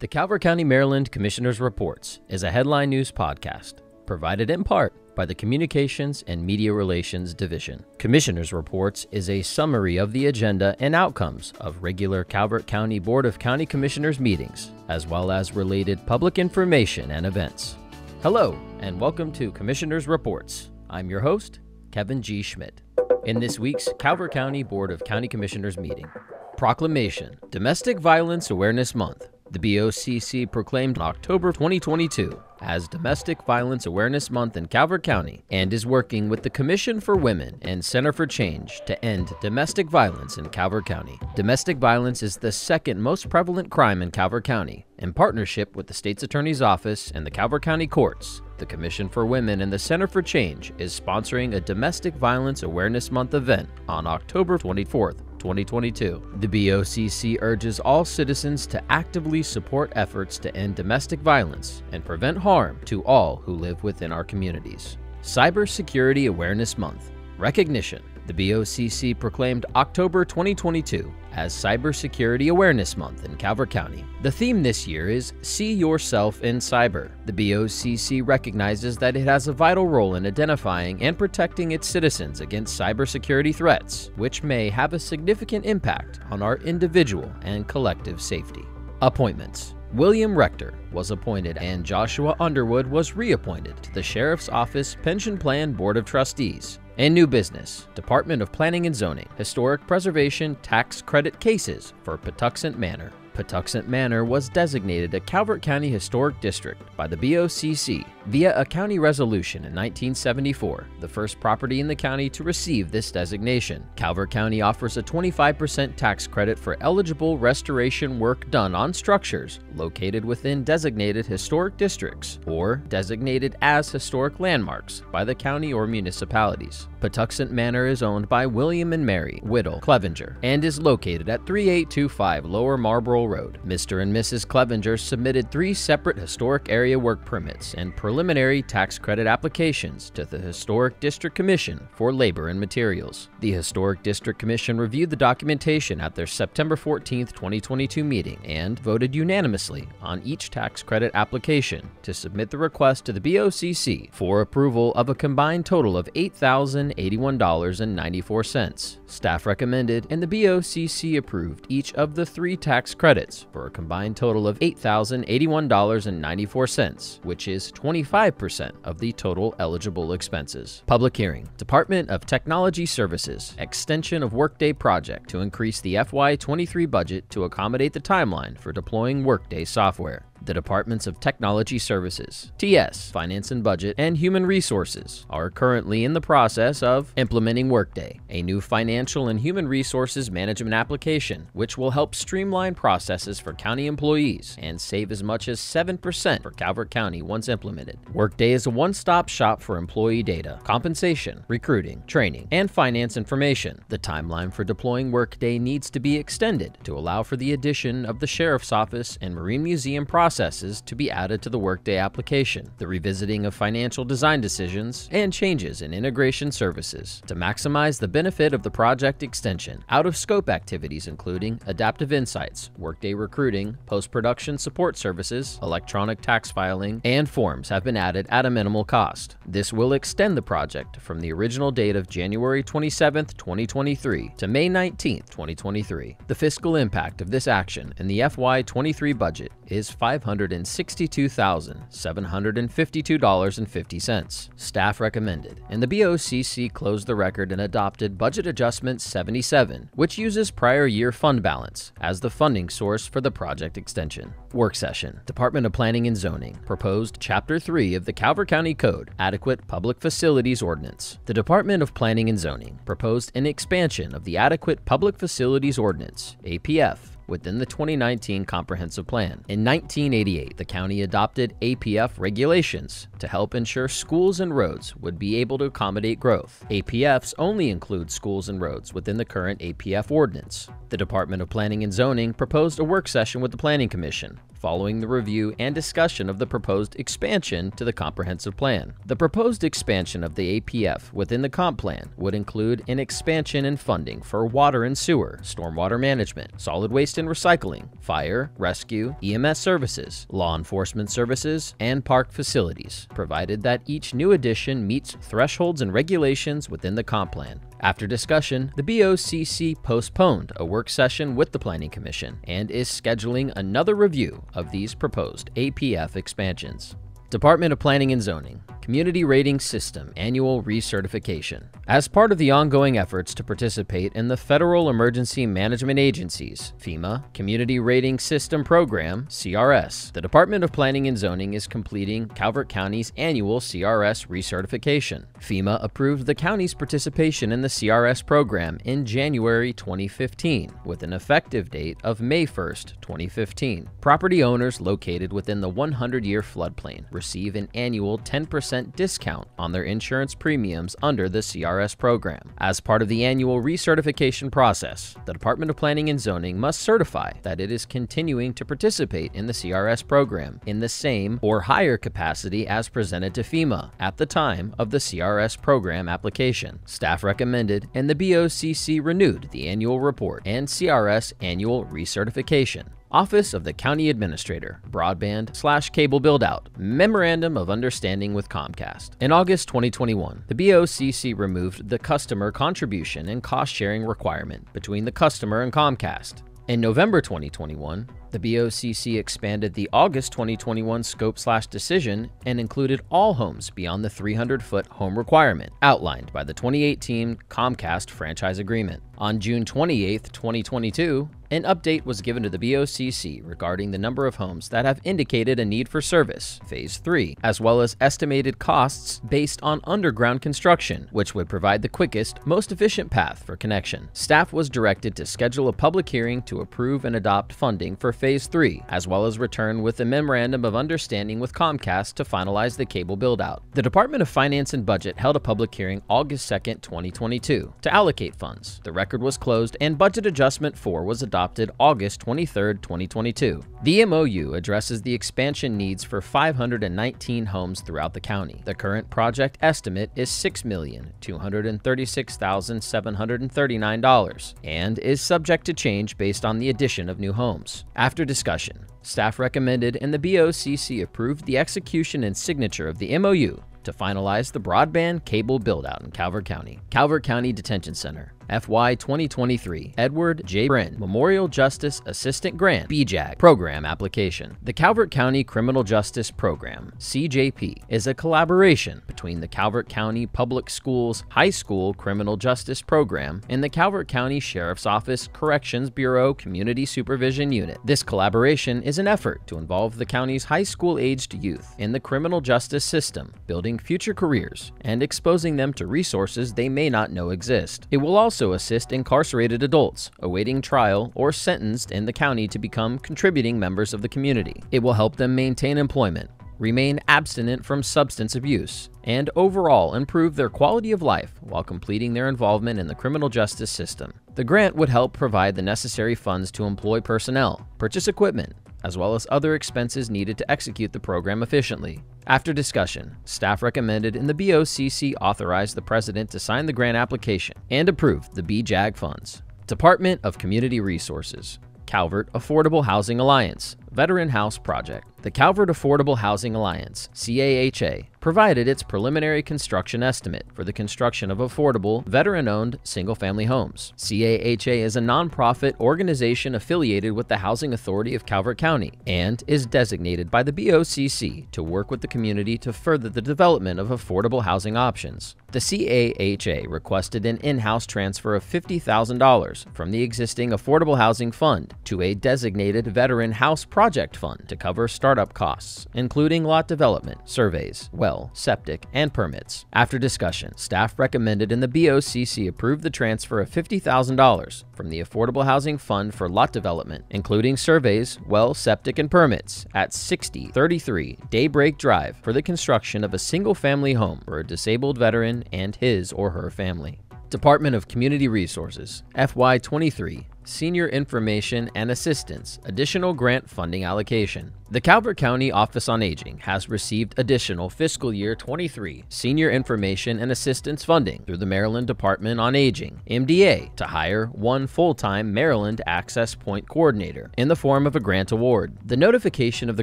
The Calvert County, Maryland Commissioners' Reports is a headline news podcast provided in part by the Communications and Media Relations Division. Commissioners' Reports is a summary of the agenda and outcomes of regular Calvert County Board of County Commissioners meetings, as well as related public information and events. Hello, and welcome to Commissioners' Reports. I'm your host, Kevin G. Schmidt. In this week's Calvert County Board of County Commissioners meeting, Proclamation, Domestic Violence Awareness Month. The BOCC proclaimed October 2022 as Domestic Violence Awareness Month in Calvert County and is working with the Commission for Women and Center for Change to end domestic violence in Calvert County. Domestic violence is the second most prevalent crime in Calvert County. In partnership with the State's Attorney's Office and the Calvert County Courts, the Commission for Women and the Center for Change is sponsoring a Domestic Violence Awareness Month event on October 24th, 2022. The BOCC urges all citizens to actively support efforts to end domestic violence and prevent harm to all who live within our communities. Cybersecurity Awareness Month. Recognition. The BOCC proclaimed October 2022 as Cybersecurity Awareness Month in Calvert County. The theme this year is See Yourself in Cyber. The BOCC recognizes that it has a vital role in identifying and protecting its citizens against cybersecurity threats, which may have a significant impact on our individual and collective safety. Appointments. William Rector was appointed and Joshua Underwood was reappointed to the Sheriff's Office Pension Plan Board of Trustees. And new business, Department of Planning and Zoning, Historic Preservation Tax Credit Cases for Patuxent Manor. Patuxent Manor was designated a Calvert County Historic District by the BOCC via a county resolution in 1974, the first property in the county to receive this designation. Calvert County offers a 25% tax credit for eligible restoration work done on structures located within designated historic districts or designated as historic landmarks by the county or municipalities. Patuxent Manor is owned by William and Mary Whittle Clevenger and is located at 3825 Lower Marlboro Road. Mr. and Mrs. Clevenger submitted 3 separate historic area work permits and preliminary tax credit applications to the Historic District Commission for labor and materials. The Historic District Commission reviewed the documentation at their September 14, 2022 meeting and voted unanimously on each tax credit application to submit the request to the BOCC for approval of a combined total of $8,081.94. Staff recommended and the BOCC approved each of the 3 tax credits for a combined total of $8,081.94, which is 25% of the total eligible expenses. Public hearing. Department of Technology Services extension of Workday project to increase the FY23 budget to accommodate the timeline for deploying Workday software. The Departments of Technology Services, TS, Finance and Budget, and Human Resources are currently in the process of implementing Workday, a new financial and human resources management application which will help streamline processes for county employees and save as much as 7% for Calvert County once implemented. Workday is a one-stop shop for employee data, compensation, recruiting, training, and finance information. The timeline for deploying Workday needs to be extended to allow for the addition of the Sheriff's Office and Marine Museum processes to be added to the Workday application, the revisiting of financial design decisions, and changes in integration services to maximize the benefit of the project extension. Out-of-scope activities including adaptive insights, Workday recruiting, post-production support services, electronic tax filing, and forms have been added at a minimal cost. This will extend the project from the original date of January 27, 2023 to May 19, 2023. The fiscal impact of this action in the FY23 budget is $562,752.50. Staff recommended, and the BOCC closed the record and adopted Budget Adjustment 77, which uses prior year fund balance as the funding source for the project extension. Work session. Department of Planning and Zoning proposed Chapter 3 of the Calvert County Code, Adequate Public Facilities Ordinance. The Department of Planning and Zoning proposed an expansion of the Adequate Public Facilities Ordinance, APF, within the 2019 Comprehensive Plan. In 1988, the county adopted APF regulations to help ensure schools and roads would be able to accommodate growth. APFs only include schools and roads within the current APF ordinance. The Department of Planning and Zoning proposed a work session with the Planning Commission following the review and discussion of the proposed expansion to the comprehensive plan. The proposed expansion of the APF within the comp plan would include an expansion in funding for water and sewer, stormwater management, solid waste and recycling, fire, rescue, EMS services, law enforcement services, and park facilities, provided that each new addition meets thresholds and regulations within the comp plan. After discussion, the BOCC postponed a work session with the Planning Commission and is scheduling another review of these proposed APF expansions. Department of Planning and Zoning Community Rating System Annual Recertification. As part of the ongoing efforts to participate in the Federal Emergency Management Agency's FEMA Community Rating System Program, CRS, the Department of Planning and Zoning is completing Calvert County's annual CRS recertification. FEMA approved the county's participation in the CRS program in January 2015, with an effective date of May 1st, 2015. Property owners located within the 100-year floodplain receive an annual 10% discount on their insurance premiums under the CRS program. As part of the annual recertification process, the Department of Planning and Zoning must certify that it is continuing to participate in the CRS program in the same or higher capacity as presented to FEMA at the time of the CRS program application. Staff recommended and the BOCC renewed the annual report and CRS annual recertification. Office of the County Administrator, Broadband/Cable Buildout, Memorandum of Understanding with Comcast. In August 2021, the BOCC removed the customer contribution and cost-sharing requirement between the customer and Comcast. In November 2021, the BOCC expanded the August 2021 scope/decision and included all homes beyond the 300-foot home requirement outlined by the 2018 Comcast franchise agreement. On June 28, 2022, an update was given to the BOCC regarding the number of homes that have indicated a need for service, Phase 3, as well as estimated costs based on underground construction, which would provide the quickest, most efficient path for connection. Staff was directed to schedule a public hearing to approve and adopt funding for Phase 3, as well as return with a Memorandum of Understanding with Comcast to finalize the cable build-out. The Department of Finance and Budget held a public hearing August 2, 2022 to allocate funds. The record was closed and Budget Adjustment 4 was adopted August 23, 2022. The MOU addresses the expansion needs for 519 homes throughout the county. The current project estimate is $6,236,739 and is subject to change based on the addition of new homes. After discussion, staff recommended and the BOCC approved the execution and signature of the MOU to finalize the broadband cable build-out in Calvert County. Calvert County Detention Center, FY 2023 Edward J. Brin Memorial Justice Assistant Grant BJAG Program Application. The Calvert County Criminal Justice Program, CJP, is a collaboration between the Calvert County Public Schools High School Criminal Justice Program and the Calvert County Sheriff's Office Corrections Bureau Community Supervision Unit. This collaboration is an effort to involve the county's high school-aged youth in the criminal justice system, building future careers and exposing them to resources they may not know exist. It will also assist incarcerated adults awaiting trial or sentenced in the county to become contributing members of the community. It will help them maintain employment, remain abstinent from substance abuse, and overall improve their quality of life while completing their involvement in the criminal justice system. The grant would help provide the necessary funds to employ personnel, purchase equipment, as well as other expenses needed to execute the program efficiently. After discussion, staff recommended and the BOCC authorized the President to sign the grant application and approved the BJAG funds. Department of Community Resources, Calvert Affordable Housing Alliance, Veteran House Project. The Calvert Affordable Housing Alliance, CAHA, provided its preliminary construction estimate for the construction of affordable, veteran-owned, single-family homes. CAHA is a nonprofit organization affiliated with the Housing Authority of Calvert County and is designated by the BOCC to work with the community to further the development of affordable housing options. The CAHA requested an in-house transfer of $50,000 from the existing Affordable Housing Fund to a designated Veteran House Project Fund to cover startup costs, including lot development, surveys, well, septic, and permits. After discussion, staff recommended and the BOCC approved the transfer of $50,000 from the Affordable Housing Fund for lot development, including surveys, well, septic, and permits at 6033 Daybreak Drive for the construction of a single-family home for a disabled veteran and his or her family. Department of Community Resources, FY 23 Senior Information and Assistance Additional Grant Funding Allocation. The Calvert County Office on Aging has received additional fiscal year 23 Senior Information and Assistance funding through the Maryland Department on Aging, MDA, to hire one full-time Maryland Access Point Coordinator in the form of a grant award. The notification of the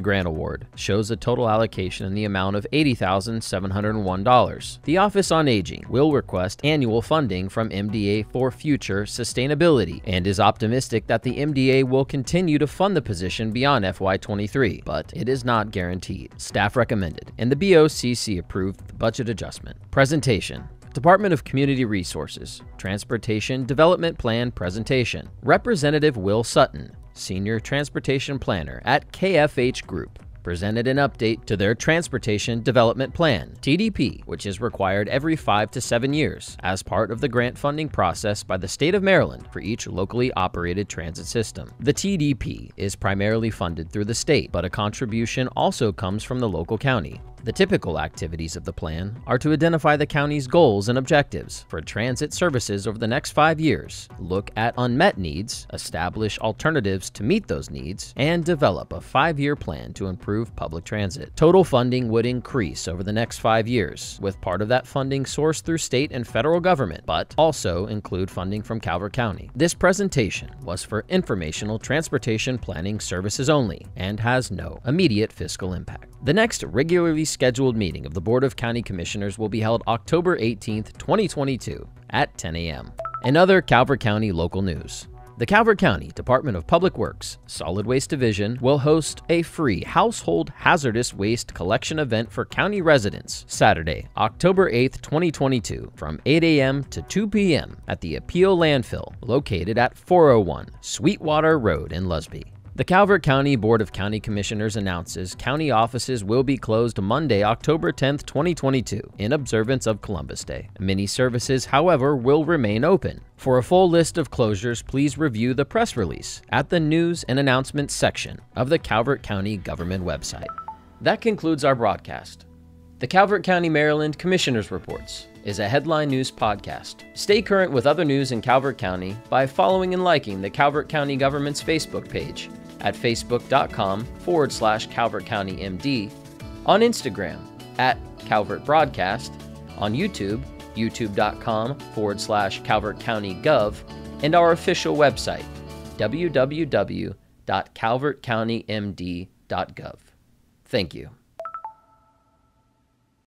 grant award shows a total allocation in the amount of $80,701. The Office on Aging will request annual funding from MDA for future sustainability and is optimistic that the MDA will continue to fund the position beyond FY23. But it is not guaranteed. Staff recommended, and the BOCC approved the budget adjustment. Presentation: Department of Community Resources, Transportation Development Plan Presentation. Representative Will Sutton, Senior Transportation Planner at KFH Group, presented an update to their Transportation Development Plan, TDP, which is required every 5 to 7 years as part of the grant funding process by the state of Maryland for each locally operated transit system. The TDP is primarily funded through the state, but a contribution also comes from the local county. The typical activities of the plan are to identify the county's goals and objectives for transit services over the next 5 years, look at unmet needs, establish alternatives to meet those needs, and develop a 5-year plan to improve public transit. Total funding would increase over the next 5 years, with part of that funding sourced through state and federal government, but also include funding from Calvert County. This presentation was for informational transportation planning services only and has no immediate fiscal impact. The next regularly scheduled meeting of the Board of County Commissioners will be held October 18th, 2022 at 10 a.m. And other Calvert County local news. The Calvert County Department of Public Works Solid Waste Division will host a free household hazardous waste collection event for county residents Saturday, October 8th, 2022 from 8 a.m. to 2 p.m. at the Appeal Landfill located at 401 Sweetwater Road in Lusby. The Calvert County Board of County Commissioners announces county offices will be closed Monday, October 10, 2022, in observance of Columbus Day. Many services, however, will remain open. For a full list of closures, please review the press release at the News and Announcements section of the Calvert County Government website. That concludes our broadcast. The Calvert County, Maryland Commissioners Reports is a headline news podcast. Stay current with other news in Calvert County by following and liking the Calvert County Government's Facebook page at facebook.com/Calvert County MD, on Instagram at Calvert Broadcast, on YouTube, youtube.com/Calvert County Gov, and our official website, www.calvertcountymd.gov. Thank you.